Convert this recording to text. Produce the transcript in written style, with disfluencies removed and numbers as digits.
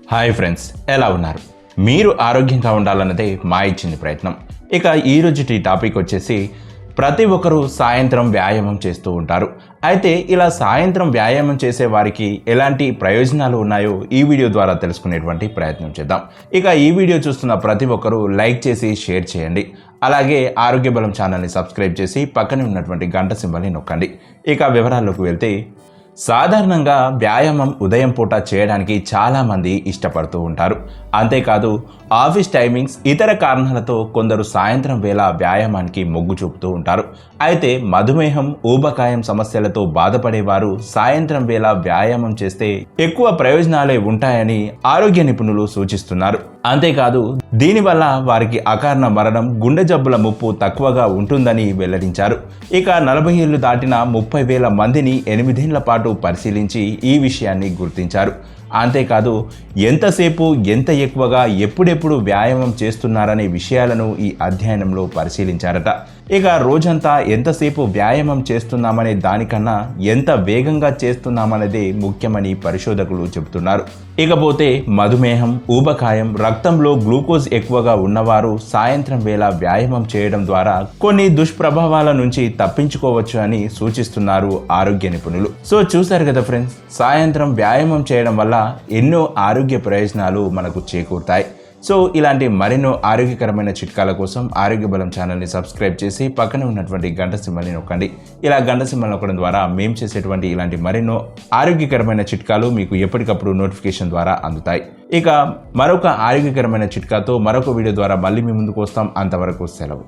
Hi friends, ఎలా ఉన్నారు? మీరు ఆరోగ్యంగా ఉండాలన్నదే మా ఇచ్చింది ప్రయత్నం. ఇక ఈరోజుటి టాపిక్ వచ్చేసి ప్రతి ఒక్కరూ సాయంత్రం వ్యాయామం చేస్తూ ఉంటారు. అయితే ఇలా సాయంత్రం వ్యాయామం చేసే వారికి ఎలాంటి ప్రయోజనాలు ఉన్నాయో ఈ వీడియో ద్వారా తెలుసుకునేటువంటి ప్రయత్నం చేద్దాం. ఇక ఈ వీడియో చూస్తున్న ప్రతి ఒక్కరూ లైక్ చేసి షేర్ చేయండి. అలాగే ఆరోగ్య బలం ఛానల్ని సబ్స్క్రైబ్ చేసి పక్కనే ఉన్నటువంటి గంట సింబల్ని నొక్కండి. ఇక వివరాల్లోకి వెళ్తే, సాధారణంగా వ్యాయామం ఉదయం పూట చేయడానికి చాలామంది ఇష్టపడుతూ ఉంటారు. అంతేకాదు ఆఫీస్ టైమింగ్స్, ఇతర కారణాలతో కొందరు సాయంత్రం వేళ వ్యాయామానికి మొగ్గు చూపుతూ ఉంటారు. అయితే మధుమేహం, ఊబకాయం సమస్యలతో బాధపడేవారు సాయంత్రం వేళ వ్యాయామం చేస్తే ఎక్కువ ప్రయోజనాలే ఉంటాయని ఆరోగ్య నిపుణులు సూచిస్తున్నారు. అంతేకాదు దీనివల్ల వారికి అకారణ మరణం, గుండె జబ్బుల ముప్పు తక్కువగా ఉంటుందని వెల్లడించారు. ఇక 40 ఏళ్లు దాటిన 30,000 మందిని 8 ఏళ్ల పాటు పరిశీలించి ఈ విషయాన్ని గుర్తించారు. అంతేకాదు ఎంతసేపు, ఎంత ఎక్కువగా, ఎప్పుడెప్పుడు వ్యాయామం చేస్తున్నారనే విషయాలను ఈ అధ్యయనంలో పరిశీలించారట. ఇక రోజంతా ఎంతసేపు వ్యాయామం చేస్తున్నామనే దానికన్నా ఎంత వేగంగా చేస్తున్నామనేదే ముఖ్యమని పరిశోధకులు చెబుతున్నారు. ఇకపోతే మధుమేహం, ఊబకాయం, రక్తంలో గ్లూకోజ్ ఎక్కువగా ఉన్నవారు సాయంత్రం వేళ వ్యాయామం చేయడం ద్వారా కొన్ని దుష్ప్రభావాల నుంచి తప్పించుకోవచ్చు అని సూచిస్తున్నారు ఆరోగ్య నిపుణులు. సో చూశారు కదా ఫ్రెండ్స్, సాయంత్రం వ్యాయామం చేయడం వల్ల ఎన్నో ఆరోగ్య ప్రయోజనాలు మనకు చేకూరుతాయి. సో ఇలాంటి మరెన్నో ఆరోగ్యకరమైన చిట్కాల కోసం ఆరోగ్య బలం ఛానల్ని సబ్స్క్రైబ్ చేసి పక్కనే ఉన్నటువంటి గంట సింబల్ని నొక్కండి. ఇలా గంట సింబల్ నొక్కడం ద్వారా మేము చేసేటువంటి ఇలాంటి మరెన్నో ఆరోగ్యకరమైన చిట్కాలు మీకు ఎప్పటికప్పుడు నోటిఫికేషన్ ద్వారా అందుతాయి. ఇక మరొక ఆరోగ్యకరమైన చిట్కాతో మరొక వీడియో ద్వారా మళ్ళీ మీ ముందుకు వస్తాం. అంతవరకు సెలవు.